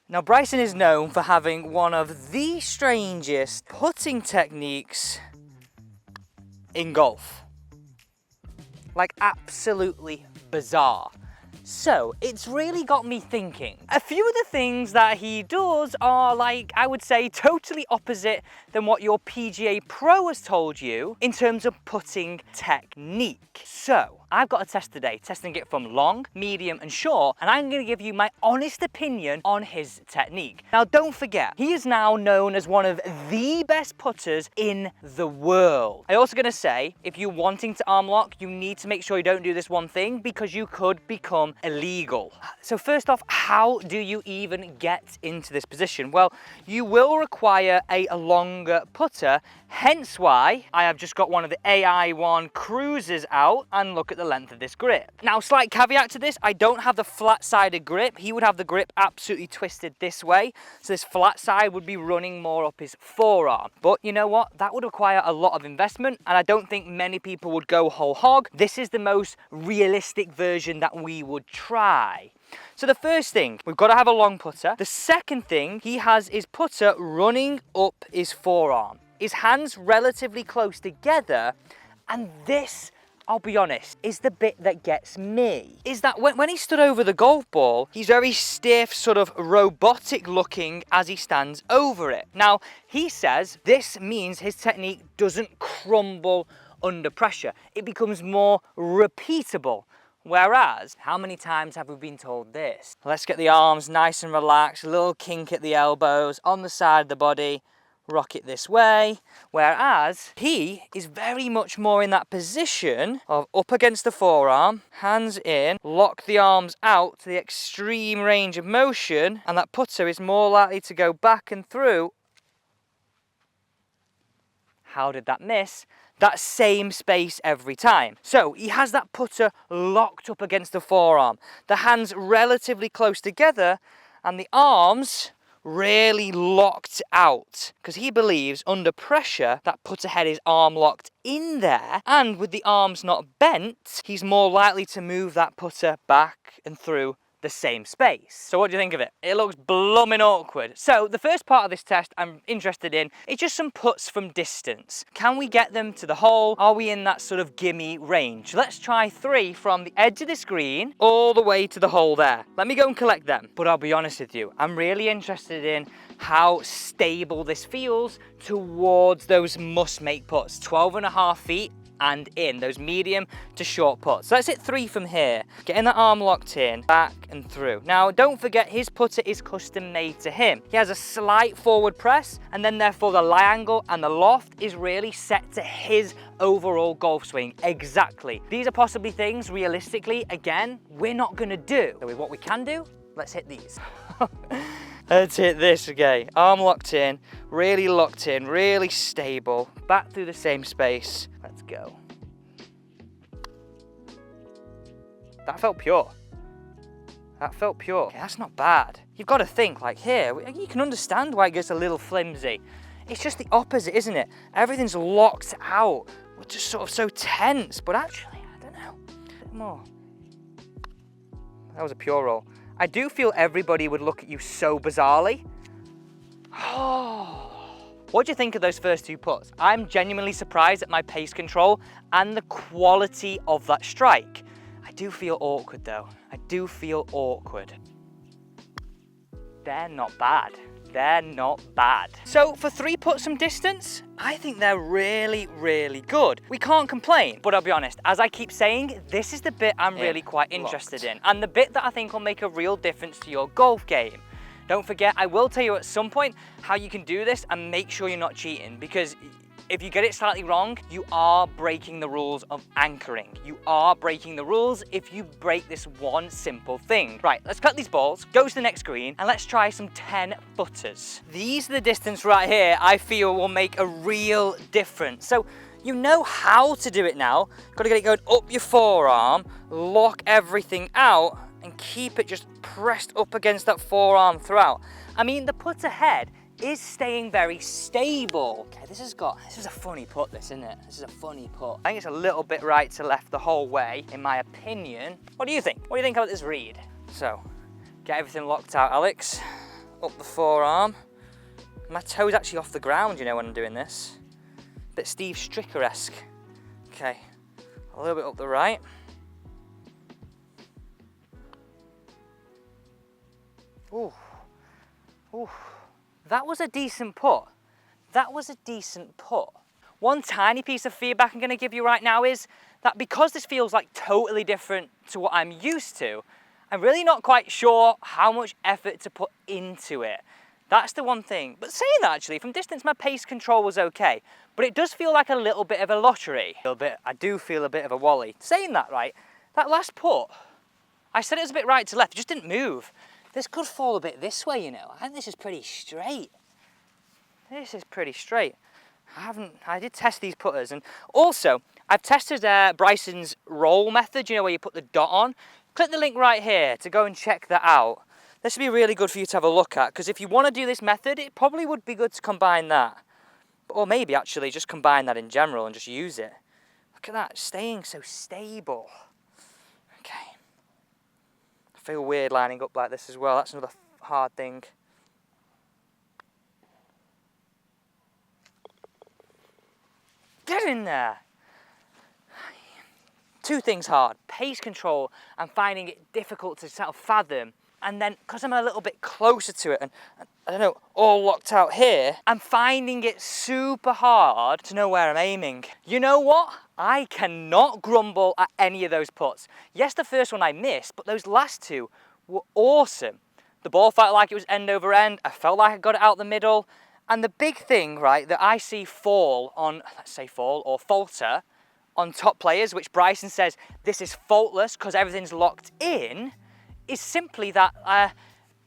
Now, Bryson is known for having one of the strangest putting techniques in golf. Like, absolutely bizarre. So, it's really got me thinking. A few of the things that he does are, like, I would say, totally opposite than what your PGA Pro has told you in terms of putting technique. So, I've got a test today, testing it from long, medium and short, and I'm going to give you my honest opinion on his technique. Now, don't forget, he is now known as one of the best putters in the world. I'm also going to say, if you're wanting to arm lock, you need to make sure you don't do this one thing because you could become illegal. So first off, how do you even get into this position? Well, you will require a longer putter, hence why I have just got one of the AI1 Cruisers out, and look at the length of this grip. Now, slight caveat to this, I don't have the flat-sided grip. He would have the grip absolutely twisted this way, so this flat side would be running more up his forearm. But you know what? That would require a lot of investment, and I don't think many people would go whole hog. This is the most realistic version that we would try. So the first thing, we've got to have a long putter. The second thing, he has his putter running up his forearm. His hands relatively close together, and this, I'll be honest, is the bit that gets me. Is that when he stood over the golf ball, he's very stiff, sort of robotic looking as he stands over it. Now, he says this means his technique doesn't crumble under pressure. It becomes more repeatable. Whereas, how many times have we been told this? Let's get the arms nice and relaxed, a little kink at the elbows, on the side of the body, rock it this way. Whereas, he is very much more in that position of up against the forearm, hands in, lock the arms out to the extreme range of motion, and that putter is more likely to go back and through. How did that miss? That same space every time. So he has that putter locked up against the forearm, the hands relatively close together, and the arms really locked out, because he believes under pressure that putter head is arm locked in there, and with the arms not bent, he's more likely to move that putter back and through the same space. So what do you think of it? It looks blooming awkward. So the first part of this test I'm interested in is just some putts from distance. Can we get them to the hole? Are we in that sort of gimme range? Let's try 3 from the edge of the screen all the way to the hole there. Let me go and collect them. But I'll be honest with you, I'm really interested in how stable this feels towards those must-make putts. 12.5 feet and in, those medium to short putts. So let's hit 3 from here. Getting that arm locked in, back and through. Now, don't forget his putter is custom made to him. He has a slight forward press, and then therefore the lie angle and the loft is really set to his overall golf swing. Exactly. These are possibly things, realistically, again, we're not gonna do. So with what we can do, let's hit these. Let's hit this, okay. Arm locked in, really stable. Back through the same space. Let's go. That felt pure. That felt pure. Okay, that's not bad. You've got to think, like here, you can understand why it gets a little flimsy. It's just the opposite, isn't it? Everything's locked out. We're just sort of so tense, but actually, I don't know. A bit more. That was a pure roll. I do feel everybody would look at you so bizarrely. Oh. What do you think of those first 2 putts? I'm genuinely surprised at my pace control and the quality of that strike. I do feel awkward though. I do feel awkward. They're not bad. They're not bad. So for 3 putts from distance, I think they're really good. We can't complain, but I'll be honest, as I keep saying, this is the bit I'm really quite interested in, and the bit that I think will make a real difference to your golf game. Don't forget, I will tell you at some point how you can do this and make sure you're not cheating, because if you get it slightly wrong, you are breaking the rules of anchoring. You are breaking the rules if you break this one simple thing. Right, let's cut these balls, go to the next green, and let's try some 10 footers. These are the distance right here I feel will make a real difference. So you know how to do it now. Got to get it going up your forearm, lock everything out, and keep it just pressed up against that forearm throughout. I mean, the putter head is staying very stable. Okay, this is a funny putt, this, isn't it? This is a funny putt. I think it's a little bit right to left the whole way, in my opinion. What do you think? What do you think about this read? So, get everything locked out, Alex. up the forearm. My toe's actually off the ground, you know, when I'm doing this. Bit Steve Stricker-esque. Okay, a little bit up the right. Ooh, ooh. That was a decent putt. That was a decent putt. One tiny piece of feedback I'm gonna give you right now is that because this feels like totally different to what I'm used to, I'm really not quite sure how much effort to put into it. That's the one thing. But saying that, actually, from distance, my pace control was okay. But it does feel like a little bit of a lottery. I do feel a bit of a wally. Saying that, right, that last putt, I said it was a bit right to left, it just didn't move. This could fall a bit this way, you know. I think this is pretty straight. This is pretty straight. I did test these putters, and also, I've tested Bryson's roll method, you know, where you put the dot on. Click the link right here to go and check that out. This would be really good for you to have a look at, because if you want to do this method, it probably would be good to combine that. Or maybe actually just combine that in general and just use it. Look at that, staying so stable. Okay. I feel weird lining up like this as well. That's another hard thing. Get in there. Two things hard, pace control and finding it difficult to sort of fathom. And then, because I'm a little bit closer to it and I don't know, all locked out here, I'm finding it super hard to know where I'm aiming. You know what? I cannot grumble at any of those putts. Yes, the first one I missed, but those last two were awesome. The ball felt like it was end over end. I felt like I got it out the middle. And the big thing, right, that I see fall on, let's say fall or falter, on top players, which Bryson says this is faultless because everything's locked in, is simply that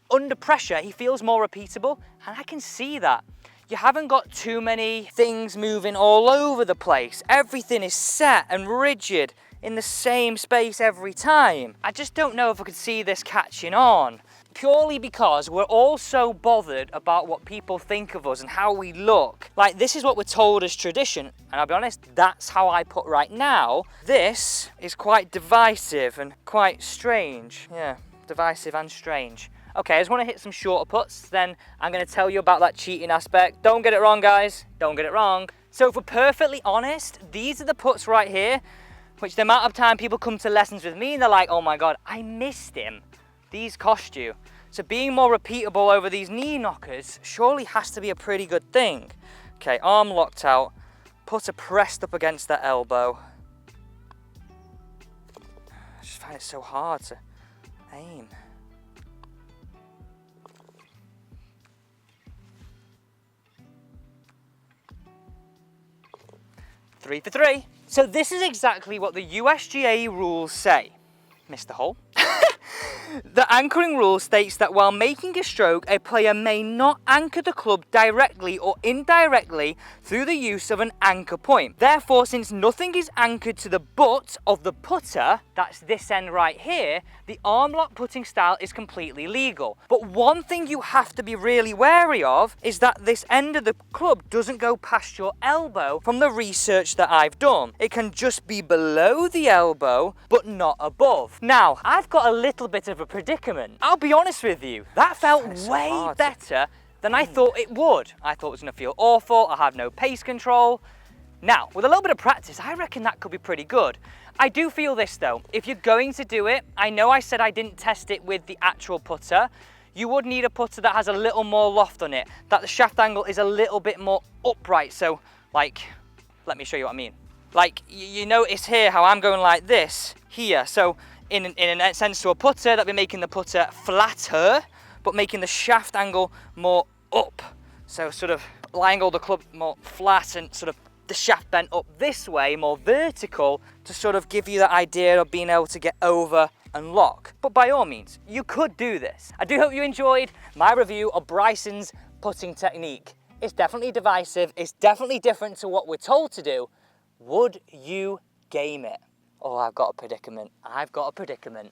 under pressure he feels more repeatable, and I can see that. You haven't got too many things moving all over the place. Everything is set and rigid in the same space every time. I just don't know if I could see this catching on. Purely because we're all so bothered about what people think of us and how we look. Like, this is what we're told as tradition, and I'll be honest, that's how I put right now. This is quite divisive and quite strange. Yeah, divisive and strange. Okay, I just want to hit some shorter putts, then I'm going to tell you about that cheating aspect. Don't get it wrong, guys. Don't get it wrong. So if we're perfectly honest, these are the putts right here, which the amount of time people come to lessons with me and they're like, oh my God, I missed him. These cost you. So being more repeatable over these knee knockers surely has to be a pretty good thing. Okay, arm locked out, putter pressed up against that elbow. I just find it so hard to aim. Three for three. So this is exactly what the USGA rules say. Missed the hole. The anchoring rule states that while making a stroke, a player may not anchor the club directly or indirectly through the use of an anchor point. Therefore, since nothing is anchored to the butt of the putter, that's this end right here, the arm lock putting style is completely legal. But one thing you have to be really wary of is that this end of the club doesn't go past your elbow from the research that I've done. It can just be below the elbow, but not above. Now, I've got a little bit of a predicament. I'll be honest with you, that felt way better than I thought it would. I thought it was going to feel awful, I have no pace control. Now, with a little bit of practice, I reckon that could be pretty good. I do feel this though, if you're going to do it, I know I said I didn't test it with the actual putter, you would need a putter that has a little more loft on it, that the shaft angle is a little bit more upright. So, like, let me show you what I mean. Like, you notice here how I'm going like this, here. So, in a sense to a putter, that'd be making the putter flatter, but making the shaft angle more up. So sort of lying all the club more flat and sort of the shaft bent up this way, more vertical, to sort of give you that idea of being able to get over and lock. But by all means, you could do this. I do hope you enjoyed my review of Bryson's putting technique. It's definitely divisive, it's definitely different to what we're told to do. Would you game it? Oh, I've got a predicament. I've got a predicament.